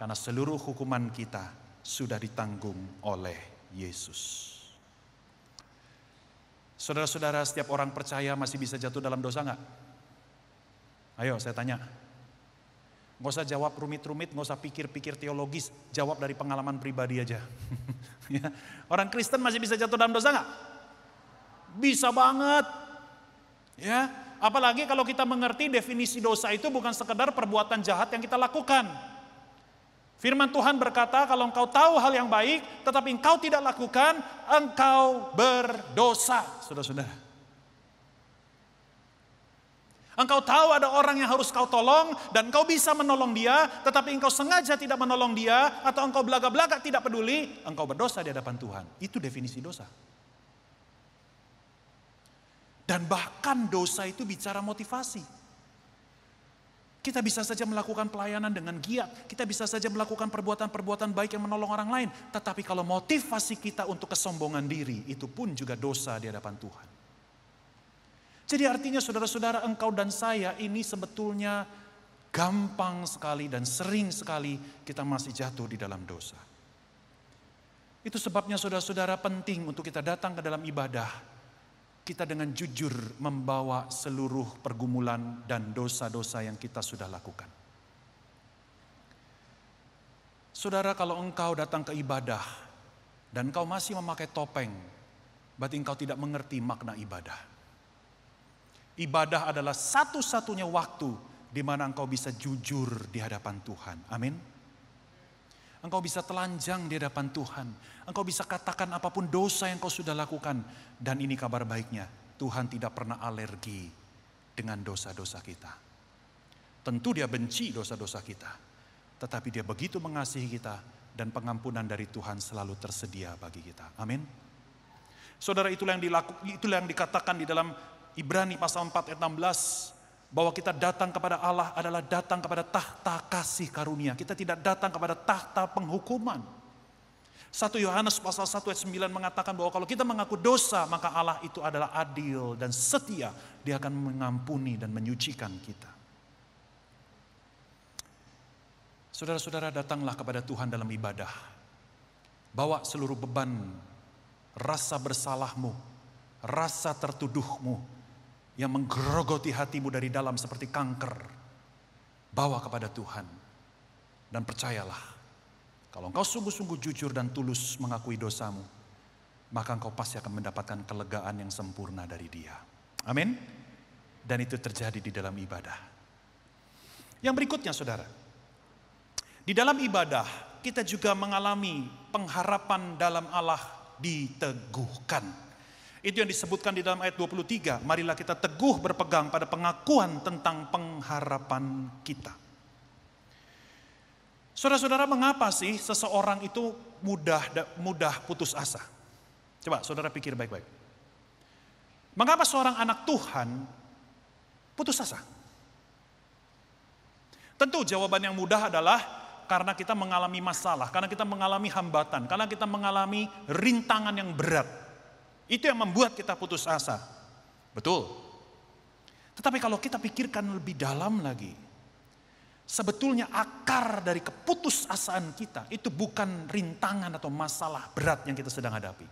[SPEAKER 1] Karena seluruh hukuman kita sudah ditanggung oleh Yesus. Saudara-saudara, setiap orang percaya masih bisa jatuh dalam dosa enggak? Ayo saya tanya. Nggak usah jawab rumit-rumit, nggak usah pikir-pikir teologis, jawab dari pengalaman pribadi aja. Ya. Orang Kristen masih bisa jatuh dalam dosa nggak? Bisa banget. Ya, apalagi kalau kita mengerti definisi dosa itu bukan sekedar perbuatan jahat yang kita lakukan. Firman Tuhan berkata, kalau engkau tahu hal yang baik, tetapi engkau tidak lakukan, engkau berdosa, saudara-saudara. Engkau tahu ada orang yang harus kau tolong dan engkau bisa menolong dia, tetapi engkau sengaja tidak menolong dia atau engkau belaga-belaga tidak peduli, engkau berdosa di hadapan Tuhan. Itu definisi dosa. Dan bahkan dosa itu bicara motivasi. Kita bisa saja melakukan pelayanan dengan giat, kita bisa saja melakukan perbuatan-perbuatan baik yang menolong orang lain, tetapi kalau motivasi kita untuk kesombongan diri, itu pun juga dosa di hadapan Tuhan. Jadi artinya saudara-saudara, engkau dan saya ini sebetulnya gampang sekali dan sering sekali kita masih jatuh di dalam dosa. Itu sebabnya saudara-saudara penting untuk kita datang ke dalam ibadah. Kita dengan jujur membawa seluruh pergumulan dan dosa-dosa yang kita sudah lakukan. Saudara, kalau engkau datang ke ibadah dan engkau masih memakai topeng, berarti engkau tidak mengerti makna ibadah. Ibadah adalah satu-satunya waktu di mana engkau bisa jujur di hadapan Tuhan. Amin. Engkau bisa telanjang di hadapan Tuhan. Engkau bisa katakan apapun dosa yang kau sudah lakukan. Dan ini kabar baiknya, Tuhan tidak pernah alergi dengan dosa-dosa kita. Tentu dia benci dosa-dosa kita. Tetapi dia begitu mengasihi kita dan pengampunan dari Tuhan selalu tersedia bagi kita. Amin. Saudara, itulah yang dikatakan di dalam Ibrani pasal 4 ayat 16, bahwa kita datang kepada Allah adalah datang kepada tahta kasih karunia. Kita tidak datang kepada tahta penghukuman. 1 Yohanes pasal 1 ayat 9 mengatakan bahwa kalau kita mengaku dosa, maka Allah itu adalah adil dan setia. Dia akan mengampuni dan menyucikan kita. Saudara-saudara, datanglah kepada Tuhan dalam ibadah. Bawa seluruh beban, rasa bersalahmu, rasa tertuduhmu, yang menggerogoti hatimu dari dalam seperti kanker, bawa kepada Tuhan. Dan percayalah, kalau engkau sungguh-sungguh jujur dan tulus mengakui dosamu, maka engkau pasti akan mendapatkan kelegaan yang sempurna dari Dia. Amin. Dan itu terjadi di dalam ibadah. Yang berikutnya saudara, di dalam ibadah kita juga mengalami pengharapan dalam Allah diteguhkan. Itu yang disebutkan di dalam ayat 23. Marilah kita teguh berpegang pada pengakuan tentang pengharapan kita. Saudara-saudara, mengapa sih seseorang itu mudah putus asa? Coba saudara pikir baik-baik. Mengapa seorang anak Tuhan putus asa? Tentu jawaban yang mudah adalah karena kita mengalami masalah, karena kita mengalami hambatan, karena kita mengalami rintangan yang berat. Itu yang membuat kita putus asa. Betul. Tetapi kalau kita pikirkan lebih dalam lagi, sebetulnya akar dari keputusasaan kita itu bukan rintangan atau masalah berat yang kita sedang hadapi.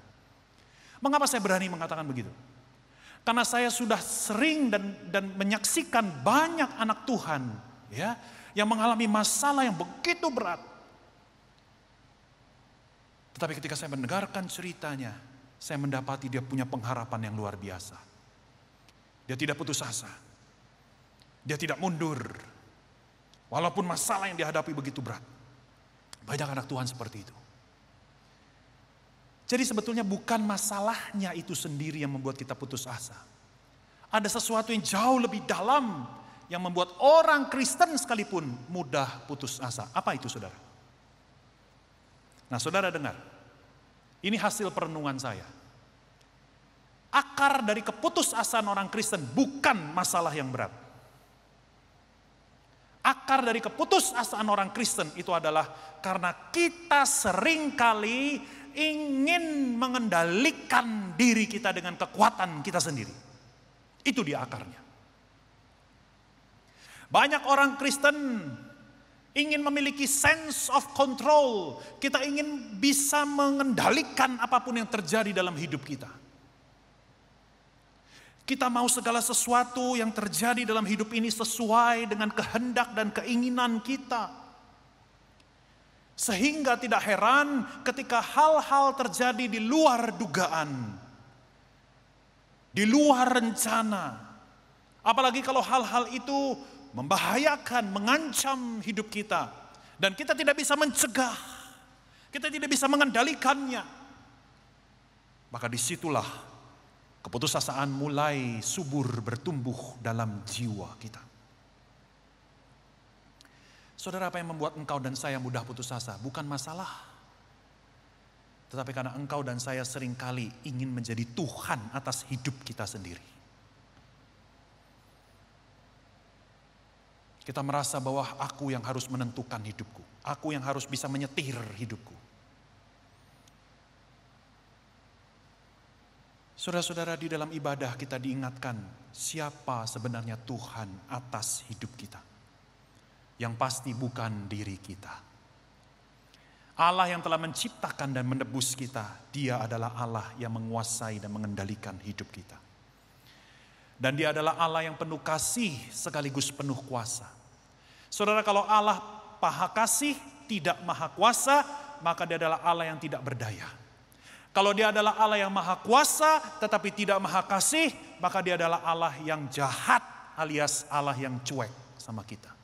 [SPEAKER 1] Mengapa saya berani mengatakan begitu? Karena saya sudah sering dan menyaksikan banyak anak Tuhan ya, yang mengalami masalah yang begitu berat. Tetapi ketika saya mendengarkan ceritanya, saya mendapati dia punya pengharapan yang luar biasa. Dia tidak putus asa. Dia tidak mundur. Walaupun masalah yang dihadapi begitu berat. Banyak anak Tuhan seperti itu. Jadi sebetulnya bukan masalahnya itu sendiri yang membuat kita putus asa. Ada sesuatu yang jauh lebih dalam yang membuat orang Kristen sekalipun mudah putus asa. Apa itu saudara? Nah saudara dengar, ini hasil perenungan saya. Akar dari keputusasaan orang Kristen bukan masalah yang berat. Akar dari keputusasaan orang Kristen itu adalah karena kita seringkali ingin mengendalikan diri kita dengan kekuatan kita sendiri. Itu dia akarnya. Banyak orang Kristen ingin memiliki sense of control. Kita ingin bisa mengendalikan apapun yang terjadi dalam hidup kita. Kita mau segala sesuatu yang terjadi dalam hidup ini sesuai dengan kehendak dan keinginan kita. Sehingga tidak heran ketika hal-hal terjadi di luar dugaan, di luar rencana. Apalagi kalau hal-hal itu membahayakan, mengancam hidup kita. Dan kita tidak bisa mencegah, kita tidak bisa mengendalikannya. Maka disitulah keputusasaan mulai subur bertumbuh dalam jiwa kita. Saudara, apa yang membuat engkau dan saya mudah putus asa? Bukan masalah. Tetapi karena engkau dan saya seringkali ingin menjadi Tuhan atas hidup kita sendiri. Kita merasa bahwa aku yang harus menentukan hidupku. Aku yang harus bisa menyetir hidupku. Saudara-saudara, di dalam ibadah kita diingatkan siapa sebenarnya Tuhan atas hidup kita. Yang pasti bukan diri kita. Allah yang telah menciptakan dan menebus kita, Dia adalah Allah yang menguasai dan mengendalikan hidup kita. Dan Dia adalah Allah yang penuh kasih sekaligus penuh kuasa. Saudara, kalau Allah maha kasih, tidak maha kuasa, maka Dia adalah Allah yang tidak berdaya. Kalau Dia adalah Allah yang maha kuasa tetapi tidak maha kasih, maka Dia adalah Allah yang jahat alias Allah yang cuek sama kita.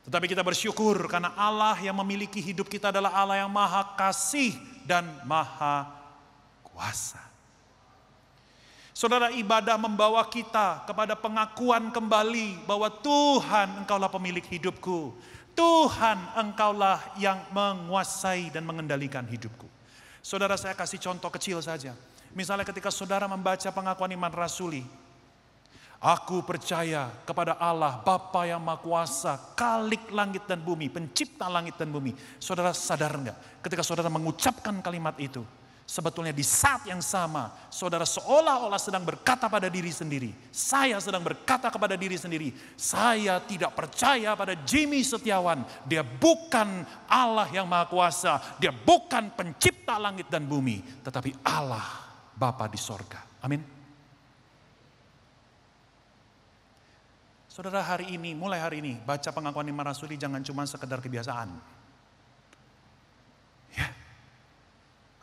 [SPEAKER 1] Tetapi kita bersyukur karena Allah yang memiliki hidup kita adalah Allah yang maha kasih dan maha kuasa. Saudara, ibadah membawa kita kepada pengakuan kembali bahwa Tuhan, Engkaulah pemilik hidupku. Tuhan, Engkaulah yang menguasai dan mengendalikan hidupku. Saudara, saya kasih contoh kecil saja. Misalnya ketika saudara membaca pengakuan iman rasuli. Aku percaya kepada Allah Bapa yang Maha Kuasa, Khalik langit dan bumi, pencipta langit dan bumi. Saudara sadar enggak? Ketika saudara mengucapkan kalimat itu, sebetulnya di saat yang sama, saudara seolah-olah sedang berkata pada diri sendiri. Saya sedang berkata kepada diri sendiri, saya tidak percaya pada Jimmy Setiawan. Dia bukan Allah yang Maha Kuasa. Dia bukan pencipta langit dan bumi. Tetapi Allah Bapa di sorga. Amin. Saudara, mulai hari ini, baca pengakuan iman rasuli jangan cuma sekedar kebiasaan. Ya,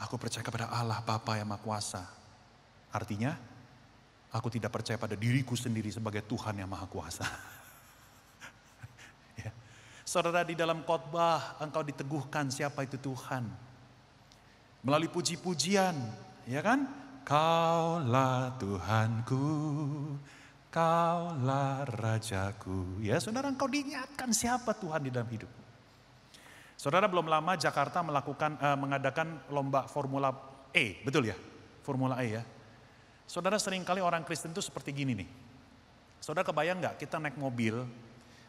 [SPEAKER 1] aku percaya kepada Allah Bapa yang Maha Kuasa. Artinya, aku tidak percaya pada diriku sendiri sebagai Tuhan yang Maha Kuasa. Ya. Saudara, di dalam khotbah engkau diteguhkan siapa itu Tuhan. Melalui puji-pujian, ya kan? Kaulah Tuhanku, Kaulah Rajaku. Ya, saudara, engkau diingatkan siapa Tuhan di dalam hidup. Saudara, belum lama Jakarta mengadakan lomba Formula E, betul ya? Formula E ya. Saudara, seringkali orang Kristen itu seperti gini nih. Saudara, kebayang nggak kita naik mobil,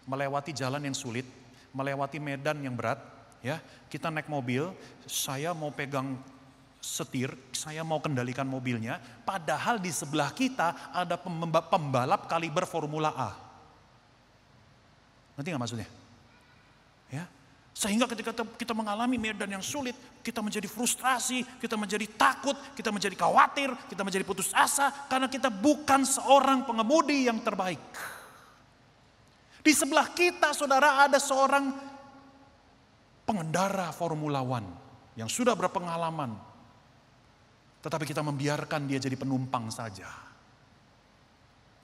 [SPEAKER 1] melewati jalan yang sulit, melewati medan yang berat, ya? Kita naik mobil, saya mau pegang setir, saya mau kendalikan mobilnya, padahal di sebelah kita ada pembalap kaliber Formula A. Ngerti nggak maksudnya? Ya, sehingga ketika kita mengalami medan yang sulit, kita menjadi frustrasi, kita menjadi takut, kita menjadi khawatir, kita menjadi putus asa, karena kita bukan seorang pengemudi yang terbaik. Di sebelah kita, saudara, ada seorang pengendara Formula One yang sudah berpengalaman. Tetapi kita membiarkan dia jadi penumpang saja.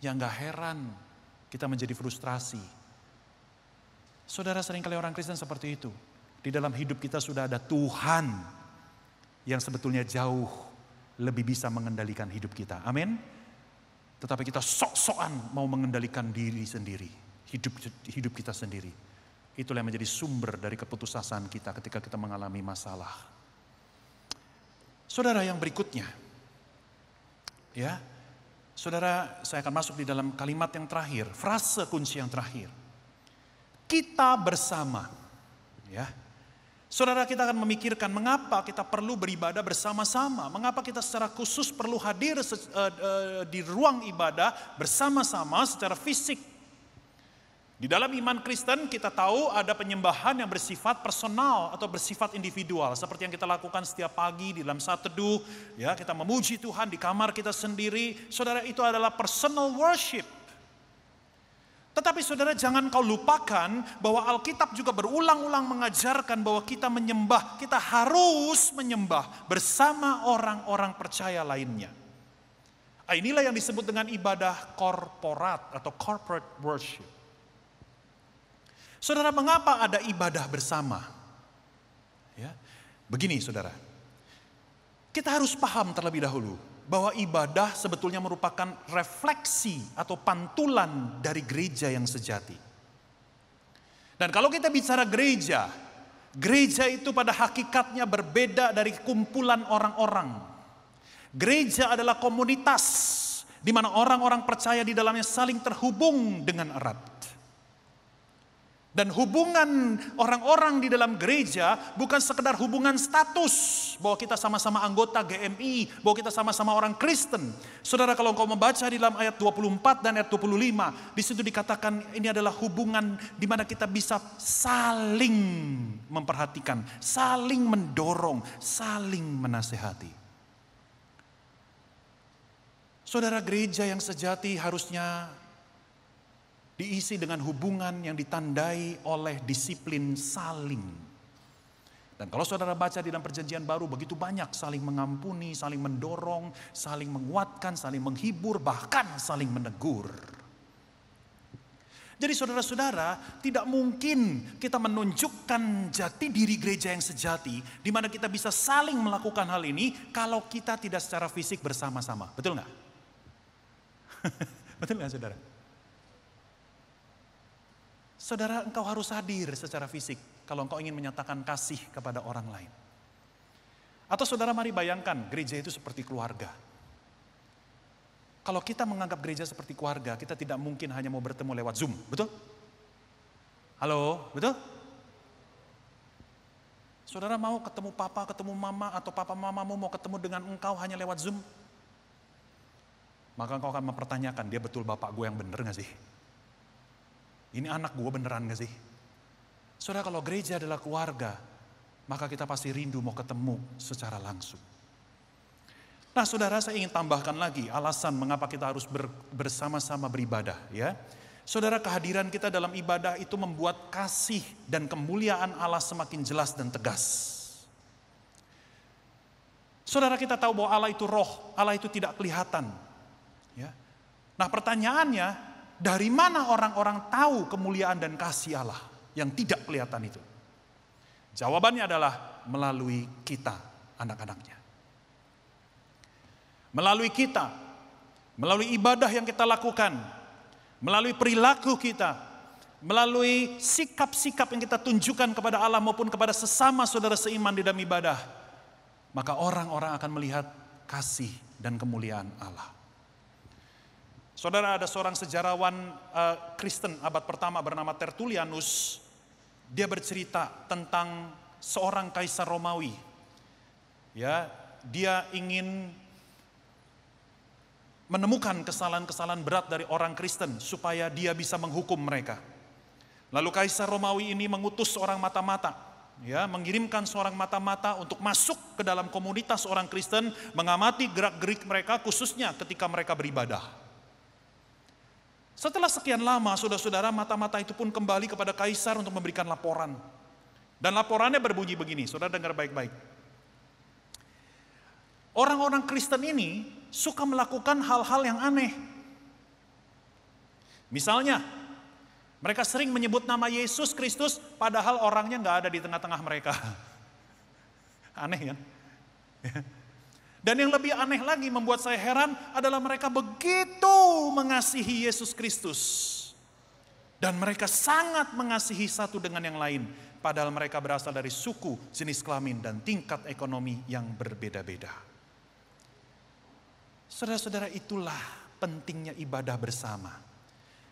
[SPEAKER 1] Ya gak heran kita menjadi frustrasi. Saudara, seringkali orang Kristen seperti itu. Di dalam hidup kita sudah ada Tuhan yang sebetulnya jauh lebih bisa mengendalikan hidup kita. Amin. Tetapi kita sok-sokan mau mengendalikan diri sendiri. Hidup kita sendiri. Itulah yang menjadi sumber dari keputusasaan kita ketika kita mengalami masalah. Saudara, yang berikutnya, ya, saudara, saya akan masuk di dalam kalimat yang terakhir, frase kunci yang terakhir. Kita bersama, ya. Saudara, kita akan memikirkan mengapa kita perlu beribadah bersama-sama, mengapa kita secara khusus perlu hadir di ruang ibadah bersama-sama secara fisik. Di dalam iman Kristen kita tahu ada penyembahan yang bersifat personal atau bersifat individual. Seperti yang kita lakukan setiap pagi di dalam saat teduh. Ya, kita memuji Tuhan di kamar kita sendiri. Saudara, itu adalah personal worship. Tetapi saudara, jangan kau lupakan bahwa Alkitab juga berulang-ulang mengajarkan bahwa kita menyembah. Kita harus menyembah bersama orang-orang percaya lainnya. Inilah yang disebut dengan ibadah korporat atau corporate worship. Saudara, mengapa ada ibadah bersama? Ya, begini saudara, kita harus paham terlebih dahulu bahwa ibadah sebetulnya merupakan refleksi atau pantulan dari gereja yang sejati. Dan kalau kita bicara gereja, gereja itu pada hakikatnya berbeda dari kumpulan orang-orang. Gereja adalah komunitas di mana orang-orang percaya di dalamnya saling terhubung dengan erat. Dan hubungan orang-orang di dalam gereja bukan sekedar hubungan status. Bahwa kita sama-sama anggota GMI, bahwa kita sama-sama orang Kristen. Saudara, kalau engkau membaca di dalam ayat 24 dan ayat 25. Di situ dikatakan ini adalah hubungan di mana kita bisa saling memperhatikan, saling mendorong, saling menasehati. Saudara, gereja yang sejati harusnya diisi dengan hubungan yang ditandai oleh disiplin saling. Dan kalau saudara baca di dalam perjanjian baru, begitu banyak saling mengampuni, saling mendorong, saling menguatkan, saling menghibur, bahkan saling menegur. Jadi saudara-saudara, tidak mungkin kita menunjukkan jati diri gereja yang sejati, di mana kita bisa saling melakukan hal ini, kalau kita tidak secara fisik bersama-sama. Betul nggak? Betul nggak saudara? Saudara, engkau harus hadir secara fisik kalau engkau ingin menyatakan kasih kepada orang lain. Atau saudara, mari bayangkan gereja itu seperti keluarga. Kalau kita menganggap gereja seperti keluarga, kita tidak mungkin hanya mau bertemu lewat Zoom, betul? Halo, betul? Saudara mau ketemu papa, ketemu mama, atau papa mamamu mau ketemu dengan engkau hanya lewat Zoom? Maka engkau akan mempertanyakan, dia betul bapak gue yang bener gak sih? Ini anak gue beneran gak sih? Saudara, kalau gereja adalah keluarga, maka kita pasti rindu mau ketemu secara langsung. Nah saudara, saya ingin tambahkan lagi alasan mengapa kita harus bersama-sama beribadah. Ya, Saudara, kehadiran kita dalam ibadah itu membuat kasih dan kemuliaan Allah semakin jelas dan tegas. Saudara, kita tahu bahwa Allah itu roh, Allah itu tidak kelihatan. Ya. Nah, pertanyaannya, dari mana orang-orang tahu kemuliaan dan kasih Allah yang tidak kelihatan itu? Jawabannya adalah melalui kita, anak-anaknya. Melalui kita, melalui ibadah yang kita lakukan, melalui perilaku kita, melalui sikap-sikap yang kita tunjukkan kepada Allah maupun kepada sesama saudara seiman di dalam ibadah, maka orang-orang akan melihat kasih dan kemuliaan Allah. Saudara, ada seorang sejarawan Kristen abad pertama bernama Tertullianus. Dia bercerita tentang seorang kaisar Romawi. Ya, dia ingin menemukan kesalahan-kesalahan berat dari orang Kristen supaya dia bisa menghukum mereka. Lalu kaisar Romawi ini mengutus seorang mata-mata, ya, mengirimkan seorang mata-mata untuk masuk ke dalam komunitas orang Kristen, mengamati gerak-gerik mereka khususnya ketika mereka beribadah. Setelah sekian lama, saudara-saudara, mata-mata itu pun kembali kepada kaisar untuk memberikan laporan. Dan laporannya berbunyi begini, saudara dengar baik-baik. Orang-orang Kristen ini suka melakukan hal-hal yang aneh. Misalnya, mereka sering menyebut nama Yesus Kristus padahal orangnya nggak ada di tengah-tengah mereka. Aneh kan? Dan yang lebih aneh lagi membuat saya heran adalah mereka begitu mengasihi Yesus Kristus. Dan mereka sangat mengasihi satu dengan yang lain. Padahal mereka berasal dari suku, jenis kelamin, dan tingkat ekonomi yang berbeda-beda. Saudara-saudara, itulah pentingnya ibadah bersama.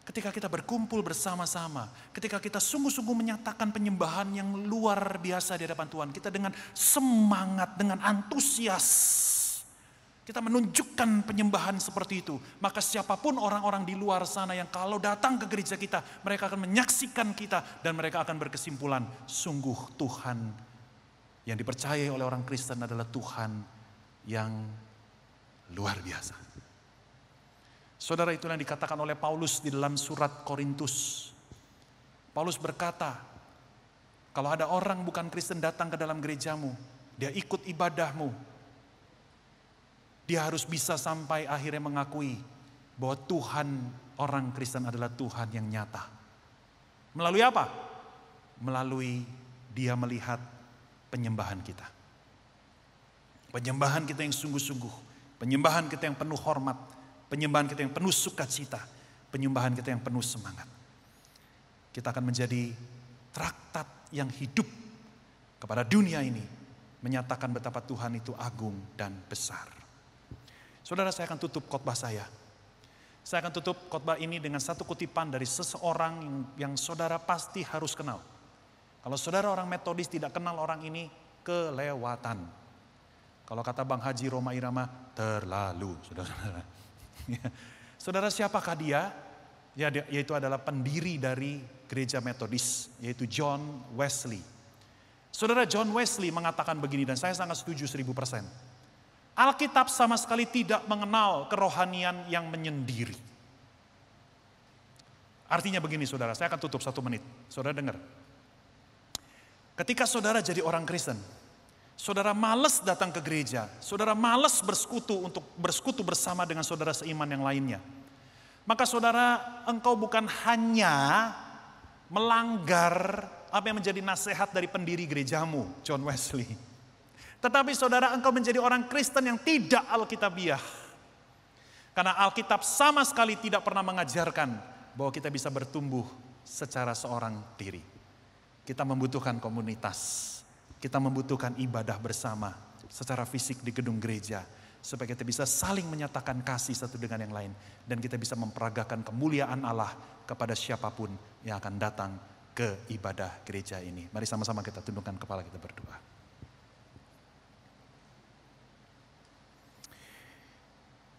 [SPEAKER 1] Ketika kita berkumpul bersama-sama, ketika kita sungguh-sungguh menyatakan penyembahan yang luar biasa di hadapan Tuhan, kita dengan semangat, dengan antusias, kita menunjukkan penyembahan seperti itu. Maka siapapun orang-orang di luar sana yang kalau datang ke gereja kita, mereka akan menyaksikan kita dan mereka akan berkesimpulan, sungguh Tuhan yang dipercayai oleh orang Kristen adalah Tuhan yang luar biasa. Saudara, itulah yang dikatakan oleh Paulus di dalam surat Korintus. Paulus berkata, kalau ada orang bukan Kristen datang ke dalam gerejamu, dia ikut ibadahmu, dia harus bisa sampai akhirnya mengakui bahwa Tuhan orang Kristen adalah Tuhan yang nyata. Melalui apa? Melalui dia melihat penyembahan kita. Penyembahan kita yang sungguh-sungguh, penyembahan kita yang penuh hormat, penyembahan kita yang penuh sukacita, penyembahan kita yang penuh semangat. Kita akan menjadi traktat yang hidup kepada dunia ini, menyatakan betapa Tuhan itu agung dan besar. Saudara, saya akan tutup khotbah saya. Saya akan tutup khotbah ini dengan satu kutipan dari seseorang yang saudara pasti harus kenal. Kalau saudara orang Metodis tidak kenal orang ini, kelewatan. Kalau kata Bang Haji Roma Irama, terlalu, saudara-saudara. Saudara, siapakah dia? Ya, yaitu adalah pendiri dari gereja Metodis, yaitu John Wesley. Saudara, John Wesley mengatakan begini, dan saya sangat setuju 1000%. Alkitab sama sekali tidak mengenal kerohanian yang menyendiri. Artinya begini, saudara, saya akan tutup 1 menit. Saudara dengar. Ketika saudara jadi orang Kristen, saudara malas datang ke gereja, saudara malas bersekutu bersama dengan saudara seiman yang lainnya. Maka saudara, engkau bukan hanya melanggar apa yang menjadi nasihat dari pendiri gerejamu, John Wesley. Tetapi saudara, engkau menjadi orang Kristen yang tidak Alkitabiah. Karena Alkitab sama sekali tidak pernah mengajarkan bahwa kita bisa bertumbuh secara seorang diri. Kita membutuhkan komunitas. Kita membutuhkan ibadah bersama secara fisik di gedung gereja. Supaya kita bisa saling menyatakan kasih satu dengan yang lain. Dan kita bisa memperagakan kemuliaan Allah kepada siapapun yang akan datang ke ibadah gereja ini. Mari sama-sama kita tundukkan kepala, kita berdoa.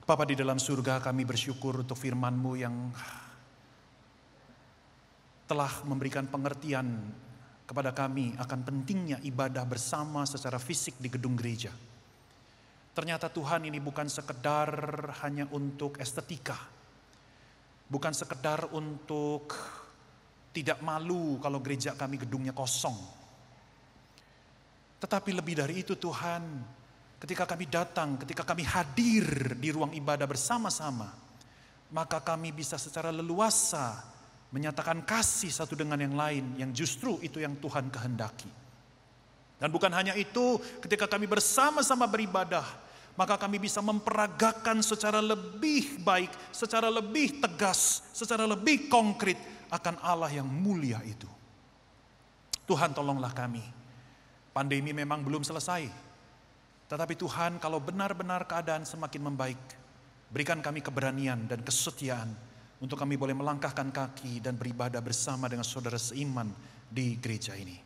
[SPEAKER 1] Bapa di dalam surga, kami bersyukur untuk firman-Mu yang telah memberikan pengertian kepada kami akan pentingnya ibadah bersama secara fisik di gedung gereja. Ternyata Tuhan, ini bukan sekedar hanya untuk estetika. Bukan sekedar untuk tidak malu kalau gereja kami gedungnya kosong. Tetapi lebih dari itu Tuhan, ketika kami datang, ketika kami hadir di ruang ibadah bersama-sama, maka kami bisa secara leluasa menyatakan kasih satu dengan yang lain, yang justru itu yang Tuhan kehendaki. Dan bukan hanya itu, ketika kami bersama-sama beribadah, maka kami bisa memperagakan secara lebih baik, secara lebih tegas, secara lebih konkret akan Allah yang mulia itu. Tuhan tolonglah kami. Pandemi memang belum selesai. Tetapi Tuhan, kalau benar-benar keadaan semakin membaik, berikan kami keberanian dan kesetiaan untuk kami boleh melangkahkan kaki dan beribadah bersama dengan saudara seiman di gereja ini.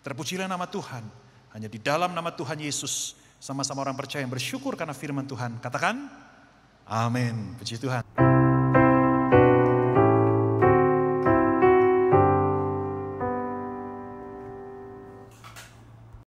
[SPEAKER 1] Terpujilah nama Tuhan. Hanya di dalam nama Tuhan Yesus, sama-sama orang percaya yang bersyukur karena firman Tuhan. Katakan, amin. Puji Tuhan.